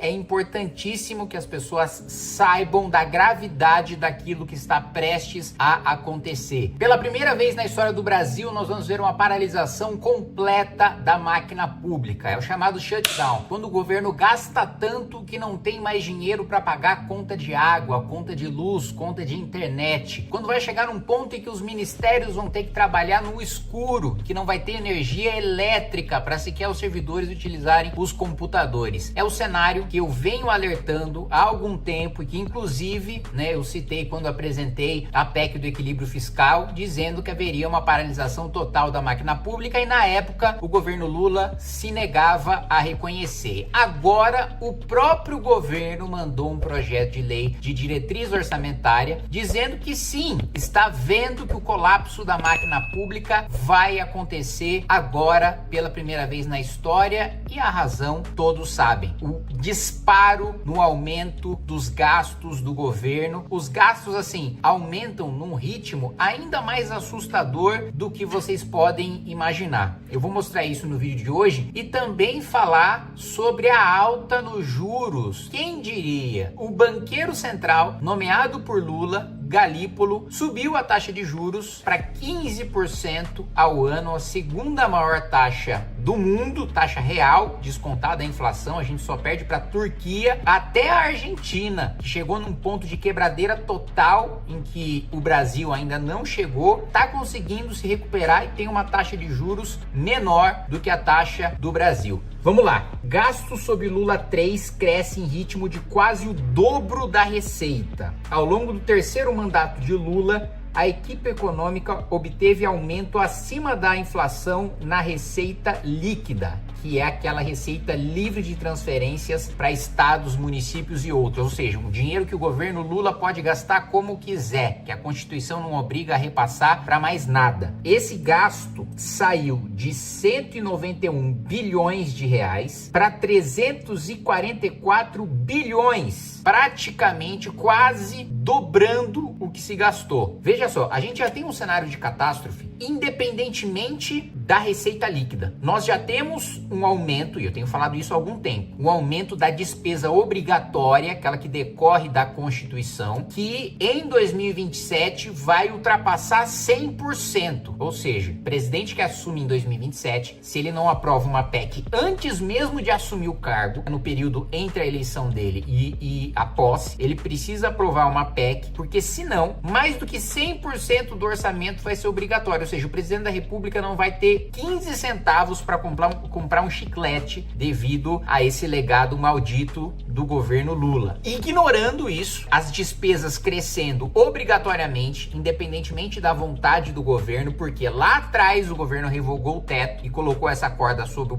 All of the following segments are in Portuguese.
é importantíssimo que as pessoas saibam da gravidade daquilo que está prestes a acontecer. Pela primeira vez na história do Brasil, nós vamos ver uma paralisação completa da máquina pública. É o chamado shutdown, quando o governo gasta tanto que não tem mais dinheiro para pagar a conta de água, conta de luz, conta de internet. Quando vai chegar num ponto em que os ministérios vão ter que trabalhar no escuro, que não vai ter energia elétrica para sequer os servidores utilizarem os computadores. É o cenário que eu venho alertando há algum tempo e que inclusive, eu citei quando apresentei a PEC do equilíbrio fiscal, dizendo que haveria uma paralisação total da máquina pública e na época o governo Lula se negava a reconhecer. Agora o próprio governo mandou um projeto de lei de diretriz orçamentária dizendo que sim, está vendo que o colapso da máquina pública vai acontecer agora pela primeira vez na história e a razão todos sabem. O disparo no aumento dos gastos do governo. Os gastos assim aumentam num ritmo ainda mais assustador do que vocês podem imaginar. Eu vou mostrar isso no vídeo de hoje e também falar sobre a alta nos juros. Quem diria? O banqueiro central nomeado por Lula, Galípolo, subiu a taxa de juros para 15% ao ano, a segunda maior taxa do mundo, taxa real, descontada a inflação. A gente só perde para a Turquia, até a Argentina, que chegou num ponto de quebradeira total em que o Brasil ainda não chegou, está conseguindo se recuperar e tem uma taxa de juros menor do que a taxa do Brasil. Vamos lá, gastos sob Lula 3 cresce em ritmo de quase o dobro da receita. Ao longo do terceiro mandato de Lula, a equipe econômica obteve aumento acima da inflação na receita líquida, que é aquela receita livre de transferências para estados, municípios e outros, ou seja, um dinheiro que o governo Lula pode gastar como quiser, que a Constituição não obriga a repassar para mais nada. Esse gasto saiu de 191 bilhões de reais para 344 bilhões, praticamente quase dobrando o que se gastou. Veja só, a gente já tem um cenário de catástrofe independentemente da receita líquida. Nós já temos um aumento, e eu tenho falado isso há algum tempo, um aumento da despesa obrigatória, aquela que decorre da Constituição, que em 2027 vai ultrapassar 100%. Ou seja, o presidente que assume em 2027, se ele não aprova uma PEC antes mesmo de assumir o cargo, no período entre a eleição dele e a posse, ele precisa aprovar uma PEC, porque senão, mais do que 100% do orçamento vai ser obrigatório. Ou seja, o presidente da República não vai ter 15 centavos para comprar um chiclete devido a esse legado maldito do governo Lula. Ignorando isso, as despesas crescendo obrigatoriamente, independentemente da vontade do governo, porque lá atrás o governo revogou o teto e colocou essa corda sobre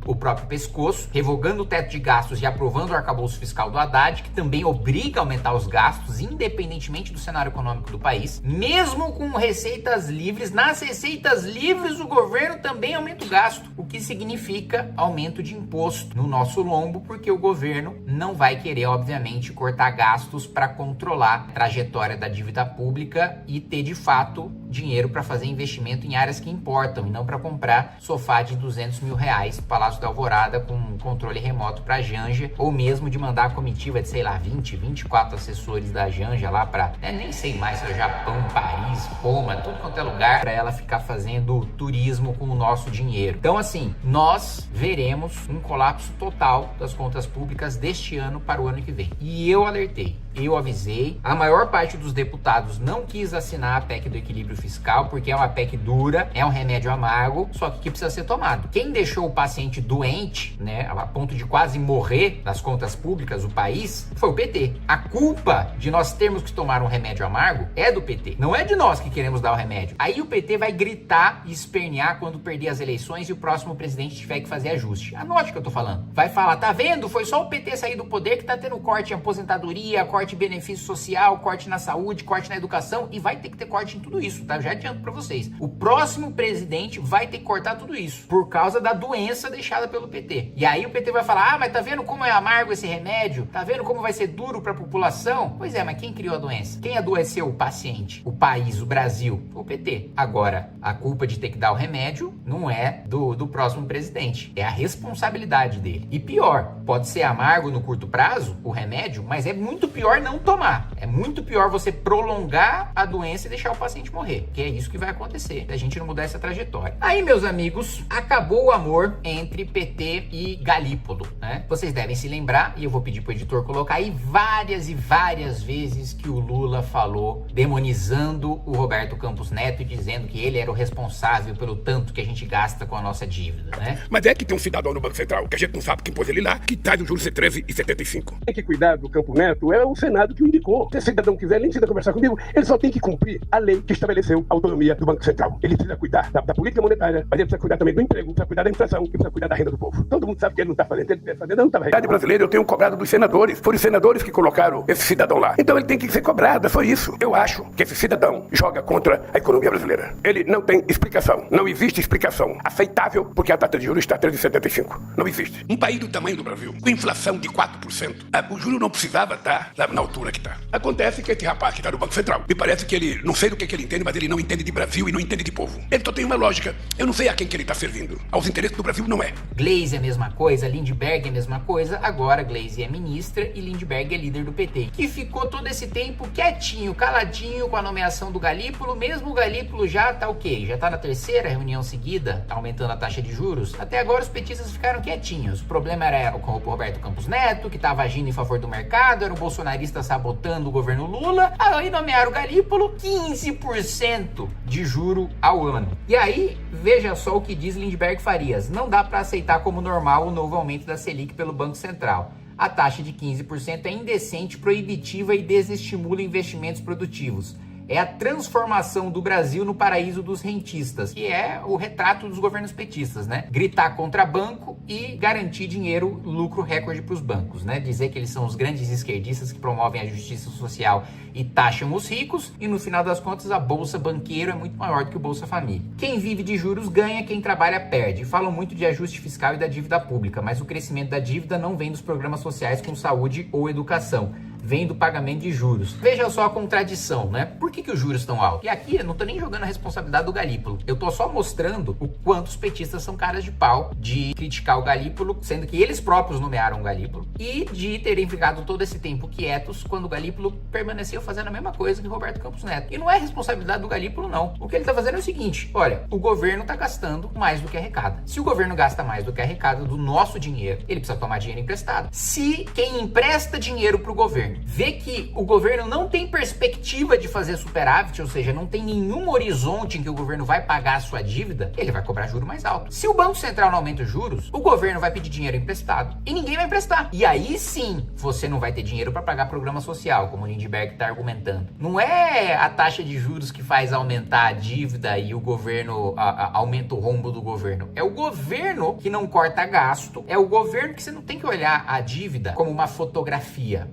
o próprio pescoço, revogando o teto de gastos e aprovando o arcabouço fiscal do Haddad, que também obriga a aumentar os gastos, independentemente do cenário econômico do país. Mesmo com receitas livres, nas receitas livres o governo também aumenta o gasto, o que significa aumento de imposto no nosso lombo, porque o governo não vai querer, obviamente, cortar gastos para controlar a trajetória da dívida pública e ter, de fato, dinheiro para fazer investimento em áreas que importam e não para comprar sofá de 200 mil reais, Palácio da Alvorada com controle remoto para a Janja, ou mesmo de mandar a comitiva de, sei lá, 24 assessores da Janja lá para, nem sei mais se é o Japão, Paris, Roma, tudo quanto é lugar, para ela ficar fazendo turismo com o nosso dinheiro. Então, assim, nós veremos um colapso total das contas públicas deste ano para o ano que vem. E eu alertei, eu avisei, a maior parte dos deputados não quis assinar a PEC do equilíbrio fiscal, porque é uma PEC dura, é um remédio amargo, só que precisa ser tomado. Quem deixou o paciente doente, a ponto de quase morrer das contas públicas, o país, foi o PT. A culpa de nós termos que tomar um remédio amargo é do PT, não é de nós que queremos dar o remédio. Aí o PT vai gritar e espernear quando perder as eleições e o próximo presidente tiver que fazer ajuste. Anote o que eu tô falando. Vai falar, tá vendo? Foi só o PT sair do poder que tá tendo corte em aposentadoria, corte em benefício social, corte na saúde, corte na educação, e vai ter que ter corte em tudo isso, tá? tá? Eu já adianto pra vocês. O próximo presidente vai ter que cortar tudo isso, por causa da doença deixada pelo PT. E aí o PT vai falar, mas tá vendo como é amargo esse remédio? Tá vendo como vai ser duro pra população? Pois é, mas quem criou a doença? Quem adoeceu o paciente? O país, o Brasil? O PT. Agora, a culpa de ter que dar o remédio não é do próximo presidente. É a responsabilidade dele. E pior, pode ser amargo no curto prazo, o remédio, mas é muito pior não tomar. É muito pior você prolongar a doença e deixar o paciente morrer. Que é isso que vai acontecer, se a gente não mudar essa trajetória. Aí, meus amigos, acabou o amor entre PT e Galípolo, né? Vocês devem se lembrar, e eu vou pedir pro editor colocar aí várias e várias vezes que o Lula falou, demonizando o Roberto Campos Neto e dizendo que ele era o responsável pelo tanto que a gente gasta com a nossa dívida, né? Mas é que tem um cidadão no Banco Central, que a gente não sabe quem pôs ele lá, que traz o juros ser 13,75. Tem que cuidar do Campos Neto, é o Senado que o indicou. Se o cidadão quiser, ele nem precisa conversar comigo, ele só tem que cumprir a lei que estabeleceu a autonomia do Banco Central. Ele precisa cuidar da política monetária, mas ele precisa cuidar também do emprego, precisa cuidar da inflação, precisa cuidar da renda do povo. Todo mundo sabe que ele não está fazendo, ele fazendo, não está fazendo. A realidade brasileira eu tenho cobrado dos senadores, foram os senadores que colocaram esse cidadão lá. Então ele tem que ser cobrado, é só isso. Eu acho que esse cidadão joga contra a economia brasileira. Ele não tem explicação, não existe explicação aceitável porque a taxa de juros está 13,75. Não existe. Um país do tamanho do Brasil, com inflação de 4%, o juro não precisava estar na altura que está. Acontece que esse rapaz que está no Banco Central, me parece que ele, não sei do que ele entende, mas ele não entende de Brasil e não entende de povo. Ele só tem uma lógica. Eu não sei a quem que ele está servindo. Aos interesses do Brasil não é. Gleisi é a mesma coisa, Lindbergh é a mesma coisa, agora Gleisi é ministra e Lindbergh é líder do PT. Que ficou todo esse tempo quietinho, caladinho com a nomeação do Galípolo, mesmo o Galípolo já tá o quê? Já tá na terceira reunião seguida, aumentando a taxa de juros. Até agora os petistas ficaram quietinhos. O problema era com o Roberto Campos Neto, que tava agindo em favor do mercado, era o bolsonarista sabotando o governo Lula. Aí nomearam o Galípolo, 15% de juro ao ano. E aí, veja só o que diz Lindbergh Farias. Não dá para aceitar como normal o novo aumento da Selic pelo Banco Central. A taxa de 15% é indecente, proibitiva e desestimula investimentos produtivos. É a transformação do Brasil no paraíso dos rentistas, que é o retrato dos governos petistas, né? Gritar contra banco e garantir dinheiro, lucro recorde para os bancos, né? Dizer que eles são os grandes esquerdistas que promovem a justiça social e taxam os ricos, e no final das contas a Bolsa Banqueiro é muito maior do que o Bolsa Família. Quem vive de juros ganha, quem trabalha perde. Falam muito de ajuste fiscal e da dívida pública, mas o crescimento da dívida não vem dos programas sociais com saúde ou educação. Vem do pagamento de juros. Veja só a contradição, né? Por que os juros estão altos? E aqui eu não tô nem jogando a responsabilidade do Galípolo. Eu tô só mostrando o quanto os petistas são caras de pau de criticar o Galípolo, sendo que eles próprios nomearam o Galípolo, e de terem ficado todo esse tempo quietos quando o Galípolo permaneceu fazendo a mesma coisa que o Roberto Campos Neto. E não é responsabilidade do Galípolo, não. O que ele tá fazendo é o seguinte: olha, o governo tá gastando mais do que arrecada. Se o governo gasta mais do que arrecada do nosso dinheiro, ele precisa tomar dinheiro emprestado. Se quem empresta dinheiro pro governo vê que o governo não tem perspectiva de fazer superávit, ou seja, não tem nenhum horizonte em que o governo vai pagar a sua dívida, ele vai cobrar juro mais alto. Se o Banco Central não aumenta os juros, o governo vai pedir dinheiro emprestado e ninguém vai emprestar. E aí sim, você não vai ter dinheiro para pagar programa social, como o Lindbergh está argumentando. Não é a taxa de juros que faz aumentar a dívida e o governo aumenta o rombo do governo. É o governo que não corta gasto, é o governo que você não tem que olhar a dívida como uma fotografia.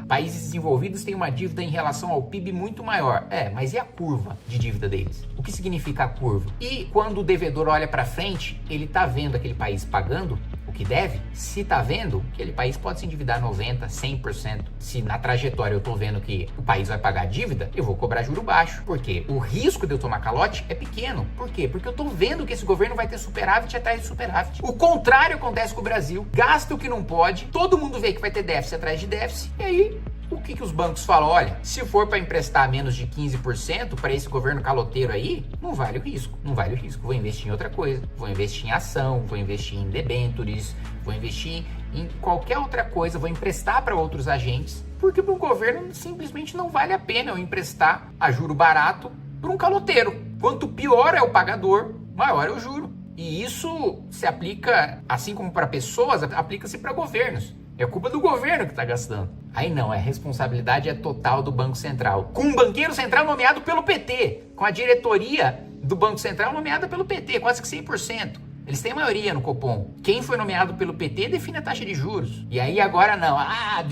Países desenvolvidos têm uma dívida em relação ao PIB muito maior. Mas e a curva de dívida deles? O que significa a curva? E quando o devedor olha para frente, ele tá vendo aquele país pagando o que deve? Se tá vendo, aquele país pode se endividar 90%, 100%. Se na trajetória eu tô vendo que o país vai pagar a dívida, eu vou cobrar juro baixo. Por quê? O risco de eu tomar calote é pequeno. Por quê? Porque eu tô vendo que esse governo vai ter superávit atrás de superávit. O contrário acontece com o Brasil. Gasta o que não pode, todo mundo vê que vai ter déficit atrás de déficit, e aí o que os bancos falam? Olha, se for para emprestar menos de 15% para esse governo caloteiro aí, não vale o risco, não vale o risco. Vou investir em outra coisa, vou investir em ação, vou investir em debêntures, vou investir em qualquer outra coisa, vou emprestar para outros agentes, porque para o governo simplesmente não vale a pena eu emprestar a juro barato para um caloteiro. Quanto pior é o pagador, maior é o juro. E isso se aplica, assim como para pessoas, aplica-se para governos. É culpa do governo que está gastando. Aí não, a responsabilidade é total do Banco Central. Com um banqueiro central nomeado pelo PT, com a diretoria do Banco Central nomeada pelo PT, quase que 100%. Eles têm maioria no Copom. Quem foi nomeado pelo PT define a taxa de juros. E aí agora não,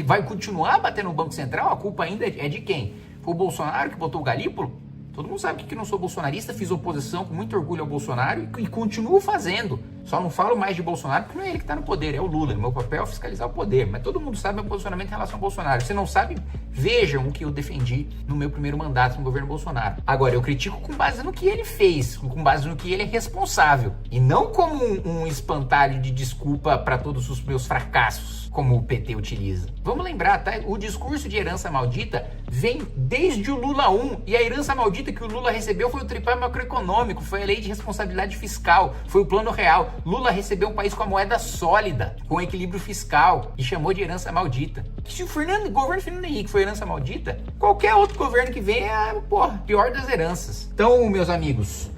vai continuar batendo no Banco Central? A culpa ainda é de quem? Foi o Bolsonaro que botou o Galípolo? Todo mundo sabe que eu não sou bolsonarista, fiz oposição com muito orgulho ao Bolsonaro e continuo fazendo. Só não falo mais de Bolsonaro porque não é ele que está no poder, é o Lula. Meu papel é fiscalizar o poder, mas todo mundo sabe meu posicionamento em relação ao Bolsonaro. Se não sabe, vejam o que eu defendi no meu primeiro mandato no governo Bolsonaro. Agora, eu critico com base no que ele fez, com base no que ele é responsável, e não como um espantalho de desculpa para todos os meus fracassos, como o PT utiliza. Vamos lembrar, tá? O discurso de herança maldita vem desde o Lula 1, e a herança maldita que o Lula recebeu foi o tripé macroeconômico, foi a lei de responsabilidade fiscal, foi o plano real. Lula recebeu um país com a moeda sólida, com equilíbrio fiscal, e chamou de herança maldita. Se o governo Fernando Henrique foi herança maldita, qualquer outro governo que venha é, pior das heranças. Então, meus amigos,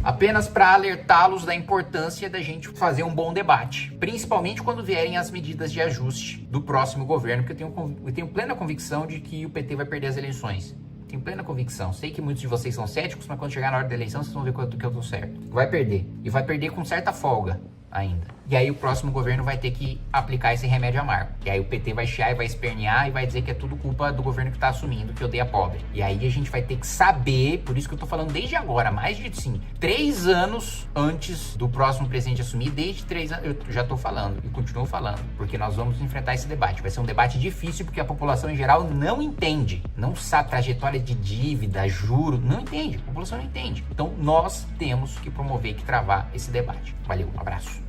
apenas para alertá-los da importância da gente fazer um bom debate, principalmente quando vierem as medidas de ajuste do próximo governo, porque eu tenho plena convicção de que o PT vai perder as eleições. Tenho plena convicção. Sei que muitos de vocês são céticos, mas quando chegar na hora da eleição, vocês vão ver quanto que eu tô certo. Vai perder. E vai perder com certa folga ainda. E aí o próximo governo vai ter que aplicar esse remédio amargo. E aí o PT vai chiar e vai espernear e vai dizer que é tudo culpa do governo que tá assumindo, que odeia pobre. E aí a gente vai ter que saber, por isso que eu tô falando desde agora, mais de 3 anos antes do próximo presidente assumir, desde 3 anos, eu já tô falando e continuo falando, porque nós vamos enfrentar esse debate. Vai ser um debate difícil porque a população em geral não entende, não sabe trajetória de dívida, juro, não entende, a população não entende. Então nós temos que promover, que travar esse debate. Valeu, um abraço.